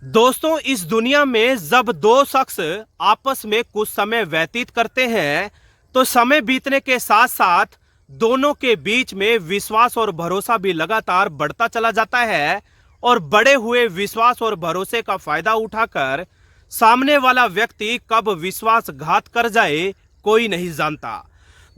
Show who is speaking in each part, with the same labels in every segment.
Speaker 1: दोस्तों, इस दुनिया में जब दो शख्स आपस में कुछ समय व्यतीत करते हैं तो समय बीतने के साथ साथ दोनों के बीच में विश्वास और भरोसा भी लगातार बढ़ता चला जाता है। और बढ़े हुए विश्वास और भरोसे का फायदा उठाकर सामने वाला व्यक्ति कब विश्वासघात कर जाए कोई नहीं जानता।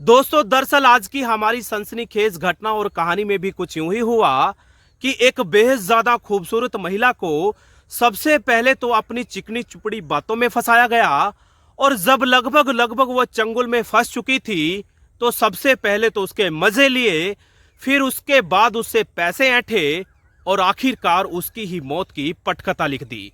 Speaker 1: दोस्तों, दरअसल आज की हमारी सनसनीखेज घटना और कहानी में भी कुछ यूं ही हुआ कि एक बेहद ज्यादा खूबसूरत महिला को सबसे पहले तो अपनी चिकनी चुपड़ी बातों में फंसाया गया। और जब लगभग लगभग वो चंगुल में फंस चुकी थी तो सबसे पहले तो उसके मजे लिए, फिर उसके बाद उससे पैसे ऐंठे और आखिरकार उसकी ही मौत की पटकथा लिख दी।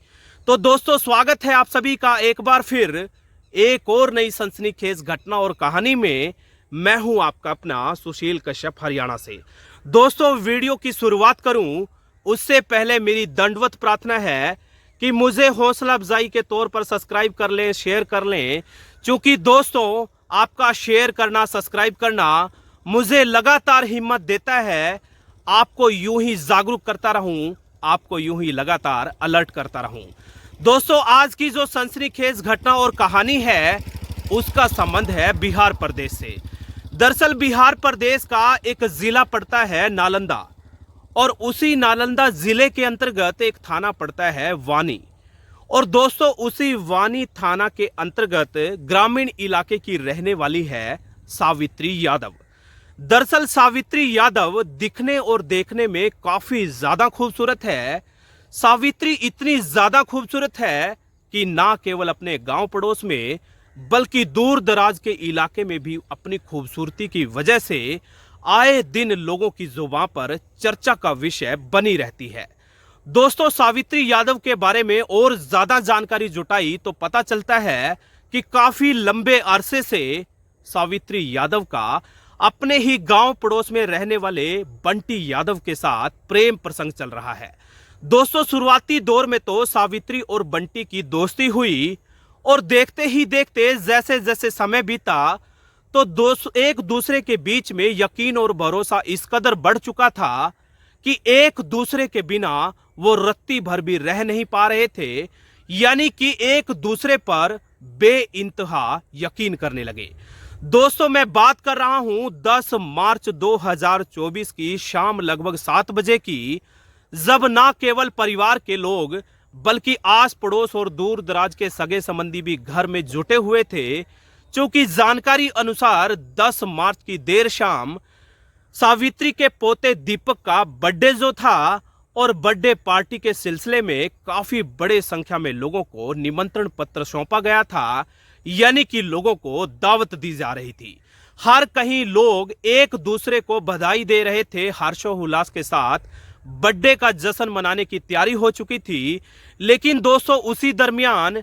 Speaker 1: तो दोस्तों, स्वागत है आप सभी का एक बार फिर एक और नई सनसनीखेज घटना और कहानी में। मैं हूं आपका अपना सुशील कश्यप हरियाणा से। दोस्तों, वीडियो की शुरुआत करूं उससे पहले मेरी दंडवत प्रार्थना है कि मुझे हौसला अफजाई के तौर पर सब्सक्राइब कर लें, शेयर कर लें, क्योंकि दोस्तों आपका शेयर करना, सब्सक्राइब करना मुझे लगातार हिम्मत देता है। आपको यूं ही जागरूक करता रहूं, आपको यूं ही लगातार अलर्ट करता रहूं। दोस्तों, आज की जो सनसनीखेज घटना और कहानी है उसका संबंध है बिहार प्रदेश से। दरअसल बिहार प्रदेश का एक जिला पड़ता है नालंदा, और उसी नालंदा जिले के अंतर्गत एक थाना पड़ता है वानी। और दोस्तों, उसी वानी थाना के अंतर्गत ग्रामीण इलाके की रहने वाली है सावित्री यादव। दरअसल सावित्री यादव दिखने और देखने में काफी ज्यादा खूबसूरत है। सावित्री इतनी ज्यादा खूबसूरत है कि ना केवल अपने गांव पड़ोस में बल्कि दूर दराज के इलाके में भी अपनी खूबसूरती की वजह से आए दिन लोगों की जुबान पर चर्चा का विषय बनी रहती है। दोस्तों, सावित्री यादव के बारे में और ज्यादा जानकारी जुटाई तो पता चलता है कि काफी लंबे अरसे से सावित्री यादव का अपने ही गांव पड़ोस में रहने वाले बंटी यादव के साथ प्रेम प्रसंग चल रहा है। दोस्तों, शुरुआती दौर में तो सावित्री और बंटी की दोस्ती हुई और देखते ही देखते जैसे जैसे समय बीता तो एक दूसरे के बीच में यकीन और भरोसा इस कदर बढ़ चुका था कि एक दूसरे के बिना वो रत्ती भर भी रह नहीं पा रहे थे। यानी कि एक दूसरे पर बेइंतहा यकीन करने लगे। दोस्तों, मैं बात कर रहा हूं 10 मार्च 2024 की शाम लगभग 7 बजे की, जब ना केवल परिवार के लोग बल्कि आस पड़ोस और दूर दराज के सगे संबंधी भी घर में जुटे हुए थे। क्योंकि जानकारी अनुसार 10 मार्च की देर शाम सावित्री के पोते दीपक का बर्थडे जो था, और बर्थडे पार्टी के सिलसिले में काफी बड़े संख्या में लोगों को निमंत्रण पत्र सौंपा गया था। यानी कि लोगों को दावत दी जा रही थी। हर कहीं लोग एक दूसरे को बधाई दे रहे थे, हर्षोल्लास के साथ बर्थडे का जश्न मनाने की तैयारी हो चुकी थी। लेकिन दोस्तों, उसी दरमियान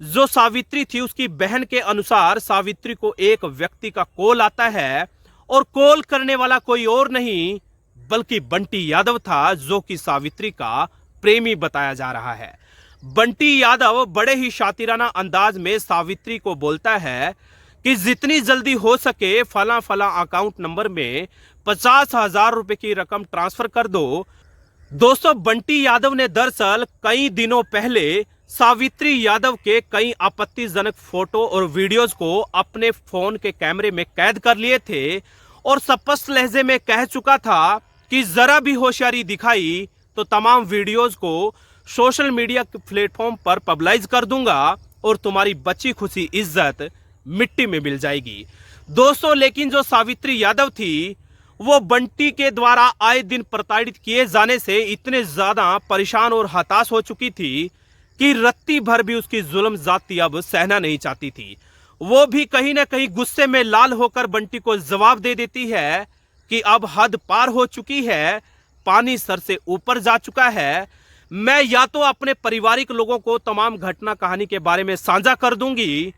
Speaker 1: जो सावित्री थी उसकी बहन के अनुसार सावित्री को एक व्यक्ति का कॉल आता है, और कॉल करने वाला कोई और नहीं बल्कि बंटी यादव था, जो कि सावित्री का प्रेमी बताया जा रहा है। बंटी यादव बड़े ही शातिराना अंदाज में सावित्री को बोलता है कि जितनी जल्दी हो सके फला फला अकाउंट नंबर में 50,000 रुपए की रकम ट्रांसफर कर दो। दोस्तों, बंटी यादव ने दरअसल कई दिनों पहले सावित्री यादव के कई आपत्तिजनक फोटो और वीडियोस को अपने फोन के कैमरे में कैद कर लिए थे, और स्पष्ट लहजे में कह चुका था कि जरा भी होशियारी दिखाई तो तमाम वीडियोस को सोशल मीडिया के प्लेटफॉर्म पर पब्लिश कर दूंगा और तुम्हारी बची खुशी इज्जत मिट्टी में मिल जाएगी। दोस्तों, लेकिन जो सावित्री यादव थी वो बंटी के द्वारा आए दिन प्रताड़ित किए जाने से इतने ज्यादा परेशान और हताश हो चुकी थी कि रत्ती भर भी उसकी जुल्म जाती अब सहना नहीं चाहती थी। वो भी कहीं ना कहीं गुस्से में लाल होकर बंटी को जवाब दे देती है कि अब हद पार हो चुकी है, पानी सर से ऊपर जा चुका है। मैं या तो अपने पारिवारिक लोगों को तमाम घटना कहानी के बारे में साझा कर दूंगी,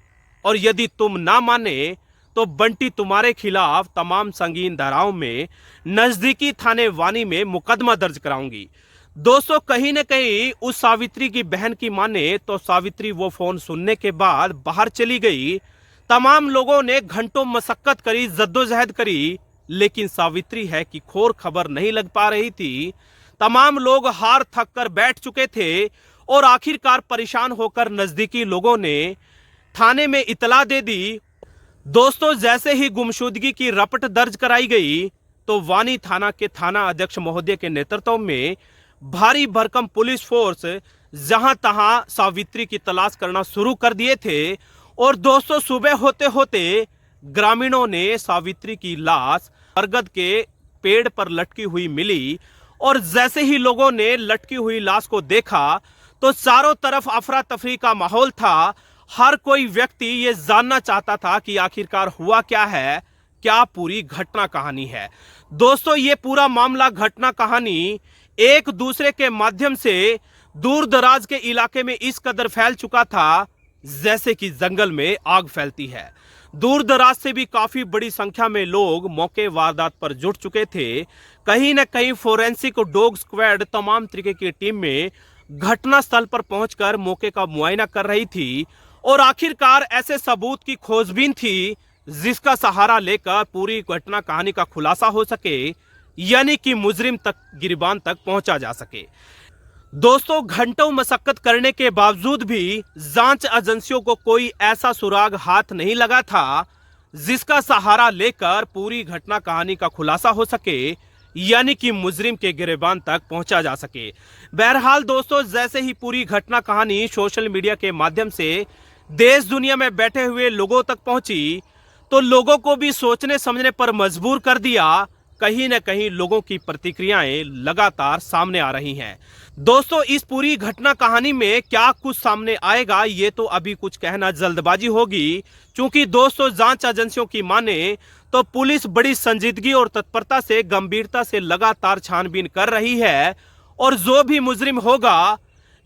Speaker 1: और यदि तुम ना माने तो बंटी तुम्हारे खिलाफ तमाम संगीन धाराओं में नजदीकी थाने वानी में मुकदमा दर्ज कराऊंगी। दोस्तों, कहीं न कहीं उस सावित्री की बहन की माने तो सावित्री वो फोन सुनने के बाद बाहर चली गई। तमाम लोगों ने घंटों मशक्कत करी, जद्दोजहद करी, लेकिन सावित्री है कि खोर खबर नहीं लग पा रही थी। तमाम लोग हार थक कर बैठ चुके थे और आखिरकार परेशान होकर नजदीकी लोगों ने थाने में इतला दे दी। दोस्तों, जैसे ही गुमशुदगी की रपट दर्ज कराई गई तो वानी थाना के थाना अध्यक्ष महोदय के नेतृत्व में भारी भरकम पुलिस फोर्स जहां तहां सावित्री की तलाश करना शुरू कर दिए थे। और दोस्तों, सुबह होते होते ग्रामीणों ने सावित्री की लाश बरगद के पेड़ पर लटकी हुई मिली। और जैसे ही लोगों ने लटकी हुई लाश को देखा तो चारों तरफ अफरा तफरी का माहौल था। हर कोई व्यक्ति ये जानना चाहता था कि आखिरकार हुआ क्या है, क्या पूरी घटना कहानी है। दोस्तों, ये पूरा मामला घटना कहानी एक दूसरे के माध्यम से दूर दराज के इलाके में इस कदर फैल चुका था जैसे कि जंगल में आग फैलती है। दूर दराज से भी काफी बड़ी संख्या में लोग मौके वारदात पर जुट चुके थे। कहीं न कहीं फोरेंसिक डॉग स्क्वाड तमाम तरीके की टीम में घटना स्थल पर पहुंचकर मौके का मुआयना कर रही थी और आखिरकार ऐसे सबूत की खोजबीन थी जिसका सहारा लेकर पूरी घटना कहानी का खुलासा हो सके, यानी कि मुजरिम तक गिरबान तक पहुंचा जा सके। दोस्तों, घंटों मशक्कत करने के बावजूद भी जांच एजेंसियों को कोई ऐसा सुराग हाथ नहीं लगा था जिसका सहारा लेकर पूरी घटना कहानी का खुलासा हो सके, यानी कि मुजरिम के गिरबान तक पहुंचा जा सके। बहरहाल दोस्तों, जैसे ही पूरी घटना कहानी सोशल मीडिया के माध्यम से देश दुनिया में बैठे हुए लोगों तक पहुंची तो लोगों को भी सोचने समझने पर मजबूर कर दिया। कहीं न कहीं लोगों की प्रतिक्रियाएं लगातार सामने आ रही हैं। दोस्तों, इस पूरी घटना कहानी में क्या कुछ सामने आएगा ये तो अभी कुछ कहना जल्दबाजी होगी, क्योंकि दोस्तों जांच एजेंसियों की माने तो पुलिस बड़ी संजीदगी और तत्परता से गंभीरता से लगातार छानबीन कर रही है और जो भी मुजरिम होगा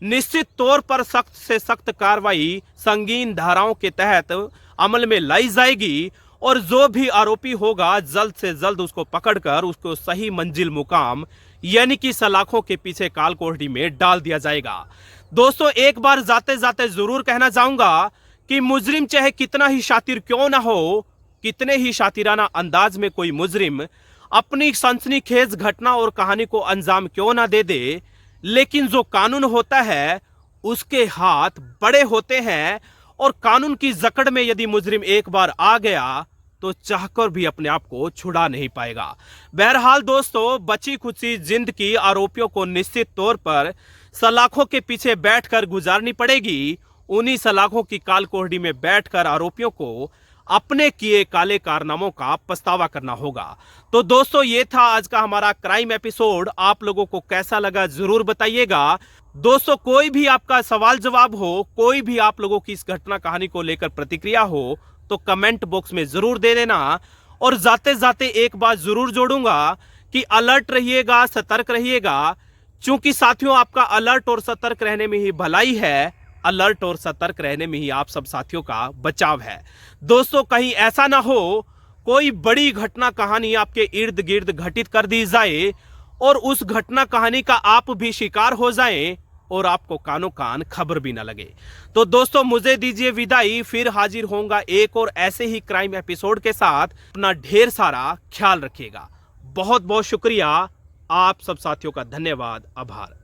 Speaker 1: निश्चित तौर पर सख्त से सख्त कार्रवाई संगीन धाराओं के तहत अमल में लाई जाएगी और जो भी आरोपी होगा जल्द से जल्द उसको पकड़कर उसको सही मंजिल मुकाम यानी कि सलाखों के पीछे काल कोठरी में डाल दिया जाएगा। दोस्तों, एक बार जाते जाते जरूर कहना चाहूंगा कि मुजरिम चाहे कितना ही शातिर क्यों ना हो, कितने ही शातिराना अंदाज में कोई मुजरिम अपनी सनसनीखेज घटना और कहानी को अंजाम क्यों ना दे दे, लेकिन जो कानून होता है उसके हाथ बड़े होते हैं और कानून की जकड़ में यदि मुजरिम एक बार आ गया तो चाहकर भी अपने आप को छुड़ा नहीं पाएगा। बहरहाल दोस्तों, बची खुची जिंदगी आरोपियों को निश्चित तौर पर सलाखों के पीछे बैठकर गुजारनी पड़ेगी। उन्हीं सलाखों की काल कोठरी में बैठकर आरोपियों को अपने किए काले कारनामों का पछतावा करना होगा। तो दोस्तों, ये था आज का हमारा क्राइम एपिसोड। आप लोगों को कैसा लगा जरूर बताइएगा। दोस्तों, कोई भी आपका सवाल जवाब हो, कोई भी आप लोगों की इस घटना कहानी को लेकर प्रतिक्रिया हो तो कमेंट बॉक्स में जरूर दे देना। और जाते जाते एक बात जरूर जोड़ूंगा कि अलर्ट रहिएगा, सतर्क रहिएगा, क्योंकि साथियों आपका अलर्ट और सतर्क रहने में ही भलाई है। अलर्ट और सतर्क रहने में ही आप सब साथियों का बचाव है। दोस्तों, कहीं ऐसा ना हो कोई बड़ी घटना कहानी आपके इर्द गिर्द घटित कर दी जाए और उस घटना कहानी का आप भी शिकार हो जाएं और आपको कानो कान खबर भी ना लगे। तो दोस्तों, मुझे दीजिए विदाई, फिर हाजिर होऊंगा एक और ऐसे ही क्राइम एपिसोड के साथ। अपना ढेर सारा ख्याल रखिएगा। बहुत बहुत शुक्रिया, आप सब साथियों का धन्यवाद, आभार।